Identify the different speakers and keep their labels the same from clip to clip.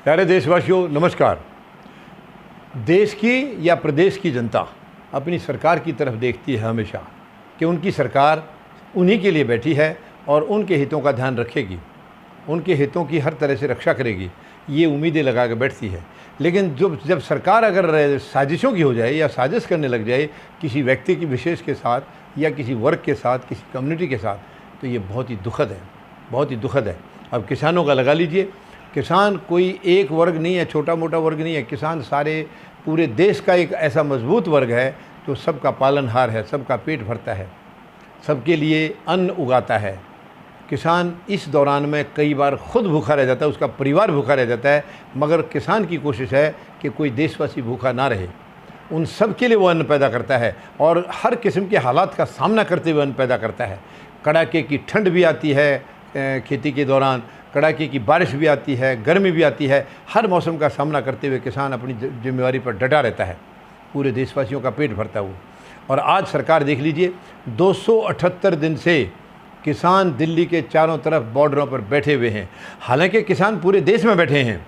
Speaker 1: प्यारे देशवासियों, नमस्कार। देश की या प्रदेश की जनता अपनी सरकार की तरफ देखती है हमेशा कि उनकी सरकार उन्हीं के लिए बैठी है और उनके हितों का ध्यान रखेगी, उनके हितों की हर तरह से रक्षा करेगी, ये उम्मीदें लगा के बैठती है। लेकिन जब सरकार अगर साजिशों की हो जाए या साजिश करने लग जाए किसी व्यक्ति की विशेष के साथ या किसी वर्ग के साथ, किसी कम्युनिटी के साथ, तो ये बहुत ही दुखद है, बहुत ही दुखद है। अब किसानों का लगा लीजिए, किसान कोई एक वर्ग नहीं है, छोटा मोटा वर्ग नहीं है। किसान सारे पूरे देश का एक ऐसा मजबूत वर्ग है जो सबका पालनहार है, सबका पेट भरता है, सबके लिए अन्न उगाता है। किसान इस दौरान में कई बार खुद भूखा रह जाता है, उसका परिवार भूखा रह जाता है, मगर किसान की कोशिश है कि कोई देशवासी भूखा ना रहे। उन सब के लिए वो अन्न पैदा करता है और हर किस्म के हालात का सामना करते हुए अन्न पैदा करता है। कड़ाके की ठंड भी आती है खेती के दौरान, कड़ाके की बारिश भी आती है, गर्मी भी आती है। हर मौसम का सामना करते हुए किसान अपनी जिम्मेवारी पर डटा रहता है, पूरे देशवासियों का पेट भरता है वो। और आज सरकार देख लीजिए, 278 दिन से किसान दिल्ली के चारों तरफ बॉर्डरों पर बैठे हुए हैं। हालांकि किसान पूरे देश में बैठे हैं,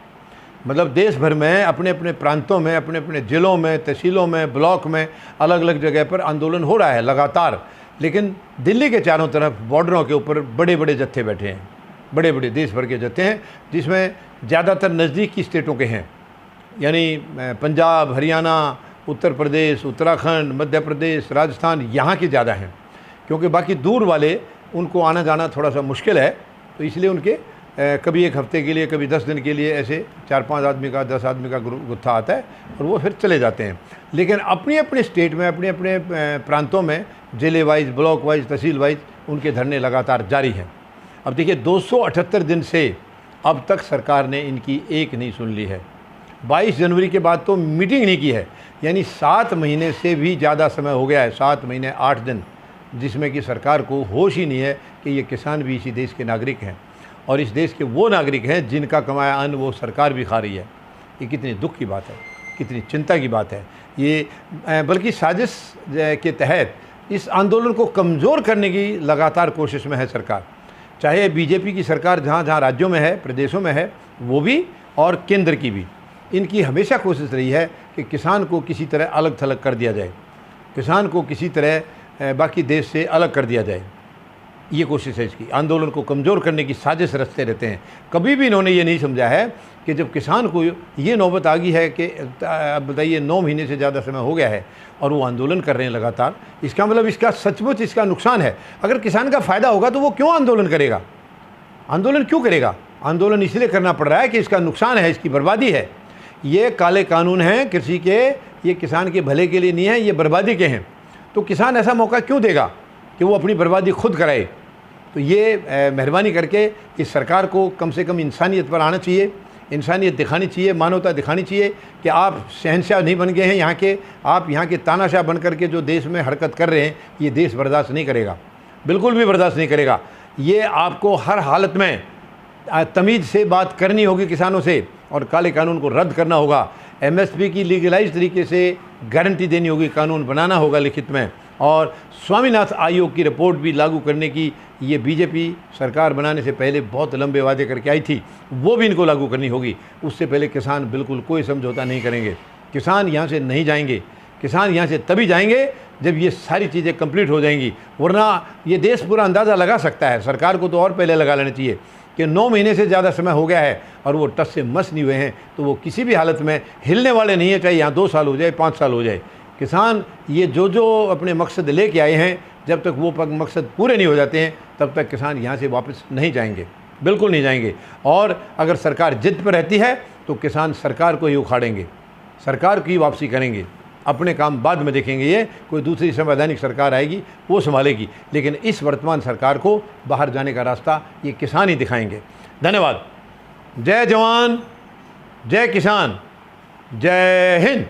Speaker 1: मतलब देश भर में अपने अपने प्रांतों में, अपने अपने ज़िलों में, तहसीलों में, ब्लॉक में, अलग अलग जगह पर आंदोलन हो रहा है लगातार। लेकिन दिल्ली के चारों तरफ बॉर्डरों के ऊपर बड़े बड़े जत्थे बैठे हैं, बड़े बड़े देश भर के जत्थे हैं, जिसमें ज़्यादातर नज़दीक की स्टेटों के हैं, यानी पंजाब, हरियाणा, उत्तर प्रदेश, उत्तराखंड, मध्य प्रदेश, राजस्थान, यहाँ के ज़्यादा हैं। क्योंकि बाकी दूर वाले उनको आना जाना थोड़ा सा मुश्किल है, तो इसलिए उनके कभी एक हफ़्ते के लिए, कभी 10 दिन के लिए ऐसे 4-5 आदमी का, 10 आदमी का गुत्था आता है और वो फिर चले जाते हैं। लेकिन अपने अपने स्टेट में, अपने अपने प्रांतों में ज़िले वाइज, ब्लॉक वाइज, तहसील वाइज उनके धरने लगातार जारी हैं। अब देखिए, 278 दिन से अब तक सरकार ने इनकी एक नहीं सुन ली है। 22 जनवरी के बाद तो मीटिंग नहीं की है, यानी 7 महीने से भी ज़्यादा समय हो गया है, 7 महीने 8 दिन, जिसमें कि सरकार को होश ही नहीं है कि ये किसान भी इसी देश के नागरिक हैं और इस देश के वो नागरिक हैं जिनका कमाया अन्न वो सरकार भी खा रही है। ये कितनी दुख की बात है, कितनी चिंता की बात है ये। बल्कि साजिश के तहत इस आंदोलन को कमज़ोर करने की लगातार कोशिश में है सरकार, चाहे बीजेपी की सरकार जहाँ जहाँ राज्यों में है, प्रदेशों में है, वो भी, और केंद्र की भी। इनकी हमेशा कोशिश रही है कि किसान को किसी तरह अलग थलग कर दिया जाए, किसान को किसी तरह बाकी देश से अलग कर दिया जाए। ये कोशिश है इसकी, आंदोलन को कमज़ोर करने की साजिश रचते रहते हैं। कभी भी इन्होंने ये नहीं समझा है कि जब किसान को ये नौबत आ गई है कि अब बताइए 9 महीने से ज़्यादा समय हो गया है और वो आंदोलन कर रहे हैं लगातार, इसका मतलब इसका सचमुच इसका नुकसान है। अगर किसान का फ़ायदा होगा तो वो क्यों आंदोलन करेगा? आंदोलन क्यों करेगा? आंदोलन इसलिए करना पड़ रहा है कि इसका नुकसान है, इसकी बर्बादी है। ये काले कानून हैं कृषि के, ये किसान के भले के लिए नहीं है, ये बर्बादी के हैं। तो किसान ऐसा मौका क्यों देगा कि वो अपनी बर्बादी खुद कराए? तो ये मेहरबानी करके इस सरकार को कम से कम इंसानियत पर आना चाहिए, इंसानियत दिखानी चाहिए, मानवता दिखानी चाहिए कि आप शहंशाह नहीं बन गए हैं यहाँ के, आप यहाँ के तानाशाह बन करके जो देश में हरकत कर रहे हैं, ये देश बर्दाश्त नहीं करेगा, बिल्कुल भी बर्दाश्त नहीं करेगा। ये आपको हर हालत में तमीज़ से बात करनी होगी किसानों से और काले कानून को रद्द करना होगा। MSP की लीगलाइज तरीके से गारंटी देनी होगी, कानून बनाना होगा लिखित में, और स्वामीनाथन आयोग की रिपोर्ट भी लागू करने की ये बीजेपी सरकार बनाने से पहले बहुत लंबे वादे करके आई थी, वो भी इनको लागू करनी होगी। उससे पहले किसान बिल्कुल कोई समझौता नहीं करेंगे, किसान यहाँ से नहीं जाएंगे। किसान यहाँ से तभी जाएंगे जब ये सारी चीज़ें कंप्लीट हो जाएंगी, वरना ये देश पूरा अंदाज़ा लगा सकता है। सरकार को तो और पहले लगा लेना चाहिए कि 9 महीने से ज़्यादा समय हो गया है और वो टस से मस नहीं हुए हैं, तो वो किसी भी हालत में हिलने वाले नहीं है, चाहे यहाँ 2 साल हो जाए, 5 साल हो जाए। किसान ये जो अपने मकसद लेके आए हैं, जब तक वो मकसद पूरे नहीं हो जाते हैं तब तक किसान यहाँ से वापस नहीं जाएंगे, बिल्कुल नहीं जाएंगे। और अगर सरकार जिद पर रहती है तो किसान सरकार को ही उखाड़ेंगे, सरकार की वापसी करेंगे, अपने काम बाद में देखेंगे। ये कोई दूसरी संवैधानिक सरकार आएगी वो संभालेगी, लेकिन इस वर्तमान सरकार को बाहर जाने का रास्ता ये किसान ही दिखाएंगे। धन्यवाद। जय जवान, जय किसान, जय हिंद।